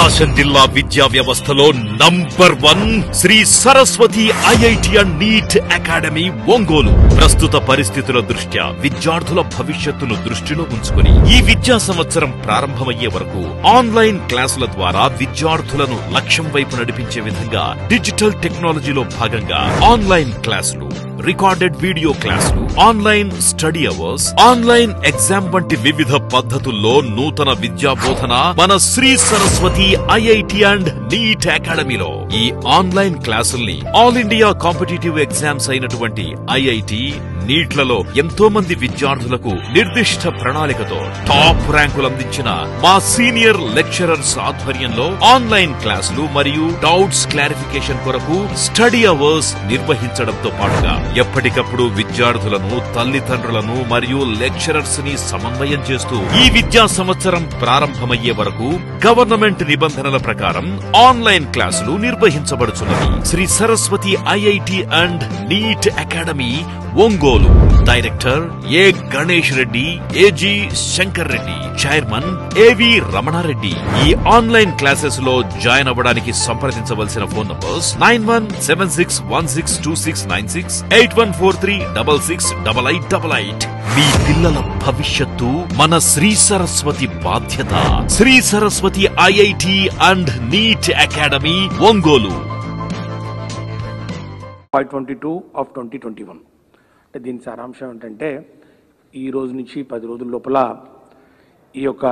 ప్రకాశం జిల్లా విద్యా వ్యవస్థలో number 1 Shri Saraswati IIT and NEET academy Ongole. ప్రస్తుత పరిస్థితుల దృష్ట్యా విద్యార్థుల భవిష్యత్తును దృష్టిలో ఉంచుకుని ఈ విద్యా సంవత్సరం ప్రారంభమయ్యే వరకు ఆన్లైన్ క్లాసుల ద్వారా విద్యార్థులను లక్ష్యం వైపు నడిపించే విధంగా డిజిటల్ టెక్నాలజీలో భాగంగా ఆన్లైన్ క్లాసులు, రికార్డెడ్ వీడియో క్లాసులు, online study hours, online exam వంటి వివిధ పద్ధతుల్లో నూతన విద్యా బోధన మన Shri Saraswati IIT and NEET అకాడమీలో. ఈ ఆన్లైన్ క్లాసుల్ని ఆల్ ఇండియా కాంపిటేటివ్ ఎగ్జామ్స్ అయినటువంటి ఐఐటి, నీట్లలో ఎంతో మంది విద్యార్థులకు నిర్దిష్ట ప్రణాళికతో టాప్ ర్యాంకులు అందించిన మా సీనియర్ లెక్చరర్స్ ఆధ్వర్యంలో ఆన్లైన్ క్లాసులు మరియు డౌట్స్ క్లారిఫికేషన్ కొరకు స్టడీ అవర్స్ నిర్వహించడంతో పాటుగా ఎప్పటికప్పుడు విద్యార్థులను, తల్లిదండ్రులను మరియు లెక్చరర్స్ ని సమన్వయం చేస్తూ ఈ విద్యా సంవత్సరం ప్రారంభమయ్యే వరకు గవర్నమెంట్ నిబంధనల ప్రకారం ఆన్లైన్ క్లాసులు నిర్వహించబడుచున్నవి. Shri Saraswati IIT and NEET academy Ongole. Director A Ganesh Reddy, AG Shankar Reddy, chairman AV Ramanareddy. ఈ ఆన్లైన్ క్లాసెస్ లో జాయిన్ అవ్వడానికి సంప్రదించవలసిన ఫోన్ నంబర్స్ 9176162696, 8143668888. మీ పిల్లల భవిష్యత్తు మన శ్రీ సరస్వతి బాధ్యత. Shri Saraswati IIT and NEET academy Ongole. 522 of 2021. అంటే దీని సారాంశం ఏంటంటే ఈ రోజు నుంచి 10 రోజుల లోపల ఈ యొక్క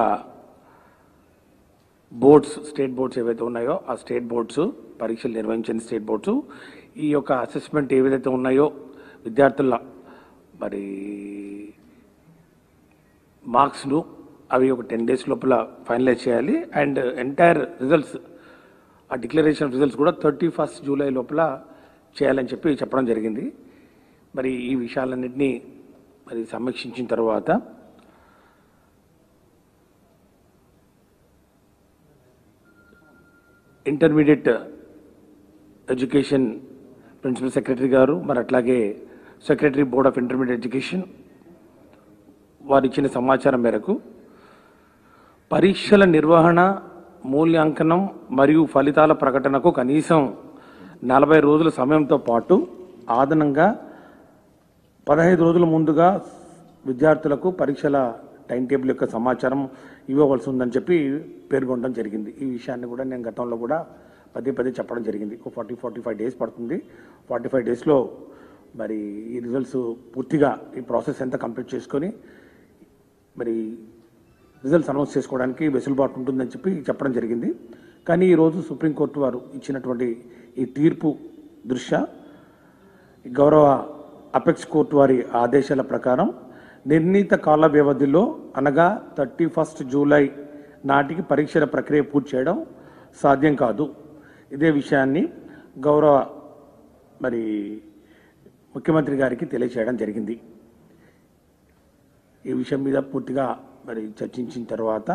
బోర్డ్స్, స్టేట్ బోర్డ్స్ ఏవైతే ఉన్నాయో ఆ స్టేట్ బోర్డ్స్ పరీక్షలు నిర్వహించిన స్టేట్ బోర్డ్స్ ఈ యొక్క అసెస్మెంట్ ఏవైతే ఉన్నాయో విద్యార్థుల మరి మార్క్స్ను అవి ఒక 10 days లోపల ఫైనలైజ్ చేయాలి. అండ్ ఎంటైర్ రిజల్ట్స్, ఆ డిక్లరేషన్ రిజల్ట్స్ కూడా 31st July లోపల చేయాలని చెప్పడం జరిగింది. మరి ఈ విషయాలన్నింటినీ మరి సమీక్షించిన తర్వాత ఇంటర్మీడియట్ ఎడ్యుకేషన్ ప్రిన్సిపల్ సెక్రటరీ గారు, మరి అట్లాగే secretary board of intermediate education వారు ఇచ్చిన సమాచారం మేరకు పరీక్షల నిర్వహణ, మూల్యాంకనం మరియు ఫలితాల ప్రకటనకు కనీసం 40 రోజుల సమయంతో పాటు అదనంగా 15 రోజుల ముందుగా విద్యార్థులకు పరీక్షల టైం టేబుల్ యొక్క సమాచారం ఇవ్వవలసి ఉందని పేర్కొనడం జరిగింది. ఈ విషయాన్ని కూడా నేను గతంలో కూడా పదే చెప్పడం జరిగింది. 45 days పడుతుంది. 45 daysలో మరి ఈ రిజల్ట్స్ పూర్తిగా ఈ ప్రాసెస్ ఎంత కంప్లీట్ చేసుకొని మరి రిజల్ట్స్ అనౌన్స్ చేసుకోవడానికి వెసులుబాటు ఉంటుందని చెప్పడం జరిగింది. కానీ ఈరోజు సుప్రీంకోర్టు వారు ఇచ్చినటువంటి ఈ తీర్పు దృష్ట్యా గౌరవ అపెక్స్ కోర్టు వారి ఆదేశాల ప్రకారం నిర్ణీత కాల వ్యవధిలో అనగా 31st July నాటికి పరీక్షల ప్రక్రియ పూర్తి చేయడం సాధ్యం కాదు. ఇదే విషయాన్ని గౌరవ మరి ముఖ్యమంత్రి గారికి తెలియచేయడం జరిగింది. ఈ విషయం మీద పూర్తిగా మరి చర్చించిన తర్వాత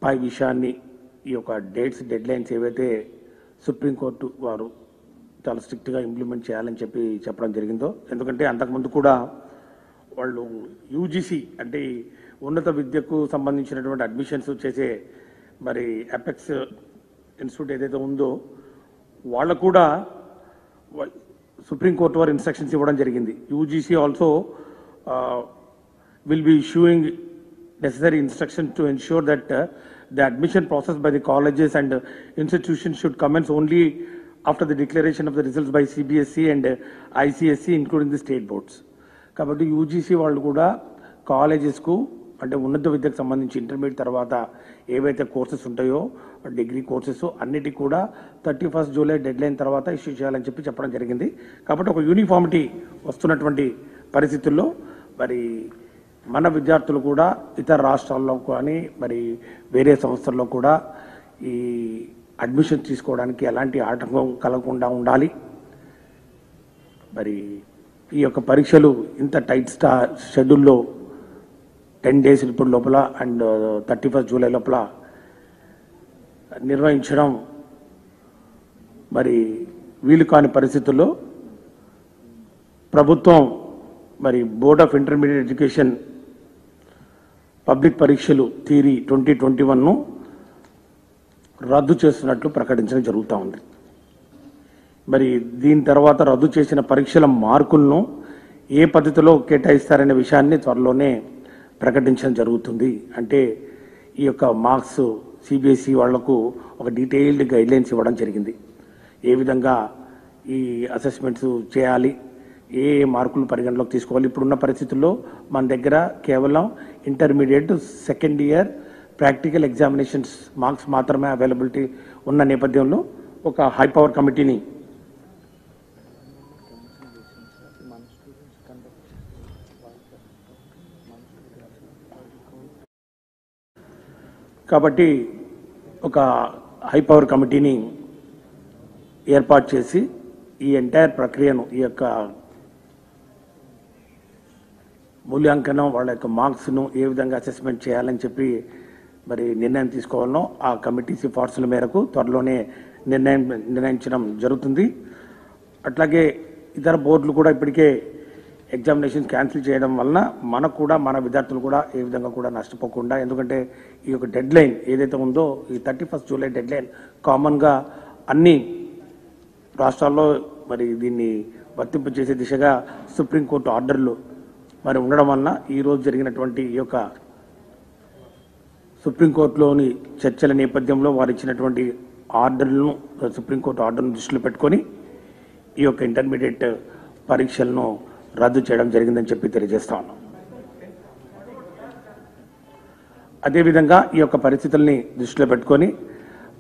పై విషయాన్ని ఈ యొక్క డేట్స్, డెడ్లైన్స్ ఏవైతే సుప్రీంకోర్టు వారు చాలా స్ట్రిక్ట్గా ఇంప్లిమెంట్ చేయాలని చెప్పడం జరిగిందో, ఎందుకంటే అంతకుముందు కూడా వాళ్ళు యూజీసీ అంటే ఉన్నత విద్యకు సంబంధించినటువంటి అడ్మిషన్స్ చేసే మరి అపెక్స్ ఇన్స్టిట్యూట్ ఏదైతే ఉందో వాళ్ళకు కూడా సుప్రీంకోర్టు వారు ఇన్స్ట్రక్షన్స్ ఇవ్వడం జరిగింది. UGC also will be issuing necessary instructions to ensure that the admission process by the colleges and institutions should commence only after the declaration of the results by CBSE and ICSE including the state boards. కాబట్టి UGC వాళ్ళు కూడా కాలేజెస్కు అంటే ఉన్నత విద్యకు సంబంధించి intermediate తర్వాత ఏవైతే courses ఉంటాయో డిగ్రీ కోర్సెస్ అన్నిటికీ కూడా 31st July డెడ్లైన్ తర్వాత ఇష్యూ చేయాలని చెప్పడం జరిగింది. కాబట్టి ఒక యూనిఫామిటీ వస్తున్నటువంటి పరిస్థితుల్లో మరి మన విద్యార్థులు కూడా ఇతర రాష్ట్రాల్లో కానీ మరి వేరే సంస్థల్లో కూడా ఈ అడ్మిషన్ తీసుకోవడానికి ఎలాంటి ఆటంకం కలగకుండా ఉండాలి. మరి ఈ యొక్క పరీక్షలు ఇంత టైట్ షెడ్యూల్లో 10 days ఇప్పుడు లోపల అండ్ 31st July లోపల నిర్వహించడం మరి వీలు కాని పరిస్థితుల్లో ప్రభుత్వం మరి board of intermediate education public పరీక్షలు థియరీ 2021ను రద్దు చేస్తున్నట్లు ప్రకటించడం జరుగుతూ ఉంది. మరి దీని తర్వాత రద్దు చేసిన పరీక్షల మార్కులను ఏ పద్ధతిలో కేటాయిస్తారనే విషయాన్ని త్వరలోనే ప్రకటించడం జరుగుతుంది. అంటే ఈ యొక్క మార్క్స్ సిబిఎస్ఈ వాళ్లకు ఒక డీటెయిల్డ్ గైడ్లైన్స్ ఇవ్వడం జరిగింది. ఏ విధంగా ఈ అసెస్మెంట్స్ చేయాలి, ఏ మార్కులు పరిగణలోకి తీసుకోవాలి. ఇప్పుడున్న పరిస్థితుల్లో మన దగ్గర కేవలం intermediate second year practical examinations marks మాత్రమే అవైలబిలిటీ ఉన్న నేపథ్యంలో ఒక హై పవర్ కమిటీని కాబట్టి ఒక హై పవర్ కమిటీని ఏర్పాటు చేసి ఈ ఎంటైర్ ప్రక్రియను, ఈ యొక్క మూల్యాంకనం, వాళ్ళ యొక్క మార్క్స్ను ఏ విధంగా అసెస్మెంట్ చేయాలని చెప్పి మరి నిర్ణయం తీసుకోవాలనో ఆ కమిటీ సిఫార్సుల మేరకు త్వరలోనే నిర్ణయించడం జరుగుతుంది. అట్లాగే ఇతర బోర్డులు కూడా ఇప్పటికే ఎగ్జామినేషన్ క్యాన్సిల్ చేయడం వలన మనకు కూడా, మన విద్యార్థులు కూడా ఏ విధంగా కూడా నష్టపోకుండా, ఎందుకంటే ఈ యొక్క డెడ్ లైన్ ఏదైతే ఉందో ఈ 31 జూలై డెడ్ లైన్ కామన్గా అన్ని రాష్ట్రాల్లో మరి దీన్ని వర్తింపు చేసే దిశగా సుప్రీంకోర్టు ఆర్డర్లు మరి ఉండడం వలన ఈరోజు జరిగినటువంటి ఈ యొక్క సుప్రీంకోర్టులోని చర్చల నేపథ్యంలో వారు ఇచ్చినటువంటి ఆర్డర్లను, సుప్రీంకోర్టు ఆర్డర్ను దృష్టిలో పెట్టుకొని ఈ యొక్క ఇంటర్మీడియట్ పరీక్షలను రద్దు చేయడం జరిగిందని చెప్పి తెలియజేస్తా ఉన్నాం. అదేవిధంగా ఈ యొక్క పరిస్థితుల్ని దృష్టిలో పెట్టుకొని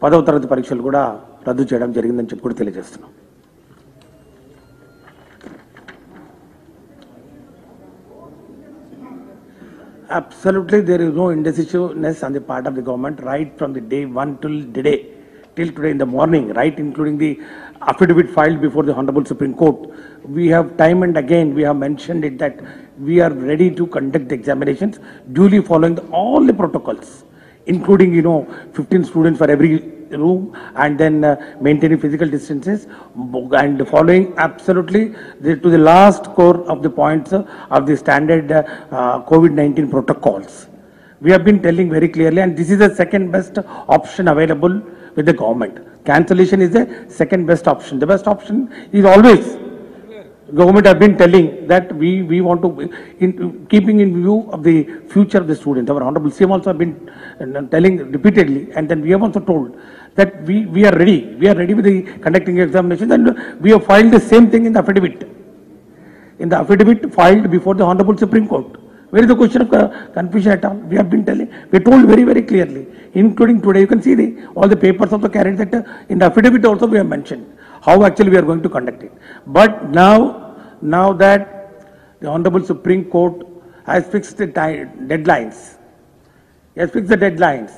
10వ తరగతి పరీక్షలు కూడా రద్దు చేయడం జరిగిందని చెప్పి కూడా తెలియజేస్తున్నాం. Absolutely, there is no indecisiveness on the part of the government right from the day one till today in the morning, right, including the affidavit filed before the Honorable Supreme Court. We have time and again we have mentioned it that we are ready to conduct the examinations duly following all the protocols, including 15 students for every room, and then maintaining physical distances and following absolutely to the last core of the points of the standard COVID-19 protocols. We have been telling very clearly, and this is the second best option available with the government. Cancellation is the second best option. The best option is always, government have been telling that we want to, keeping in view of the future of the students. Our Honorable CM also have been telling repeatedly, and then we have also told that we are ready. We are ready with the conducting examinations, and we have filed the same thing in the affidavit. In the affidavit filed before the Honorable Supreme Court. Where is the question of confusion at all? We have been telling, we told very, very clearly, including today. You can see all the papers also carried that in the affidavit also we have mentioned how actually we are going to conduct it. But now that the Honorable Supreme Court has fixed the deadlines, he has fixed the deadlines.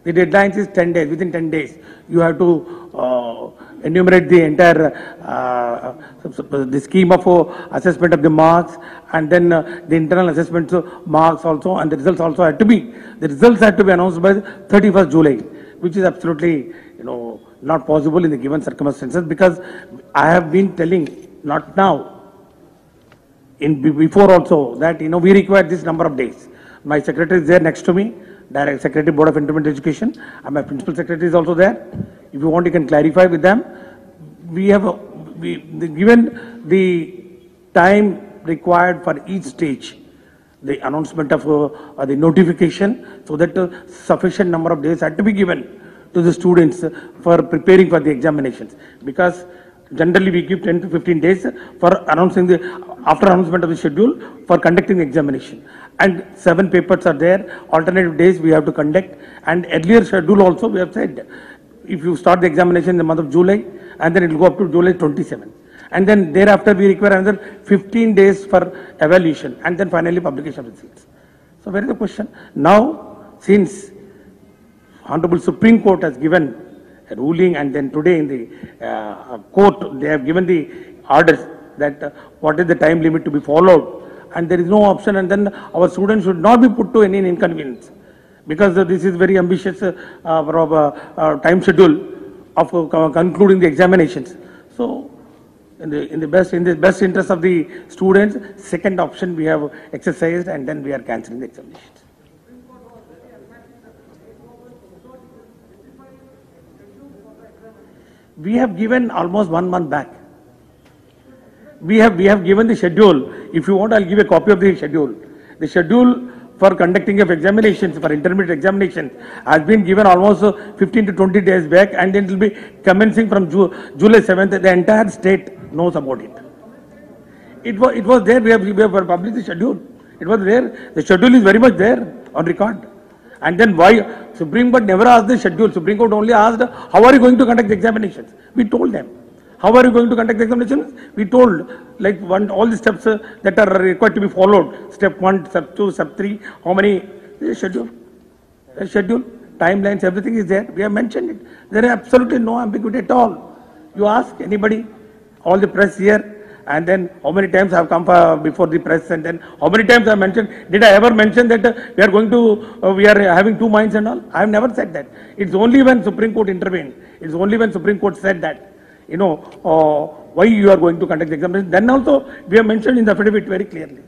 The deadlines is 10 days. Within 10 days, you have to enumerate the entire the scheme of assessment of the marks, and then the internal assessment marks also, and the results also had to be. The results had to be announced by 31st July, which is absolutely not possible in the given circumstances, because I have been telling, not now, before also, that we require this number of days. My secretary is there next to me, Direct Secretary Board of Intermediate Education, and my principal secretary is also there. If you want, you can clarify with them. We have given the time required for each stage, the announcement of the notification, so that sufficient number of days had to be given to the students for preparing for the examinations. Because generally we give 10 to 15 days for announcing after announcement of the schedule for conducting the examination. And 7 papers are there, alternative days we have to conduct, and earlier schedule also we have said, if you start the examination in the month of July, and then it will go up to July 27. And then thereafter we require another 15 days for evaluation, and then finally publication of results. So where is the question? Now, since Honorable Supreme Court has given a ruling, and then today in the court they have given the orders that what is the time limit to be followed, and there is no option, and then our students should not be put to any inconvenience, because this is very ambitious time schedule of concluding the examinations. So in the best interest of the students, second option we have exercised, and then we are cancelling the examinations. We have given almost 1 month back. We have given the schedule. If you want, I'll give a copy of the schedule. The schedule for conducting of examinations, for intermediate examinations, has been given almost 15 to 20 days back, and then it will be commencing from July 7th. The entire state knows about it. It was there. We have published the schedule. It was there. The schedule is very much there on record. And then why Supreme Court never asked the schedule? Supreme Court only asked, how are you going to conduct the examinations? We told them. How are you going to conduct the examinations? We told, like all the steps that are required to be followed. Step 1, step 2, step 3. How many? The schedule. The schedule, timelines, everything is there. We have mentioned it. There is absolutely no ambiguity at all. You ask anybody, all the press here, and then how many times I have come before the press, and then how many times I have mentioned, did I ever mention that we are having two minds and all? I have never said that. It's only when Supreme Court intervened, it's only when Supreme Court said that, why you are going to conduct the examination. Then also we have mentioned in the affidavit very clearly.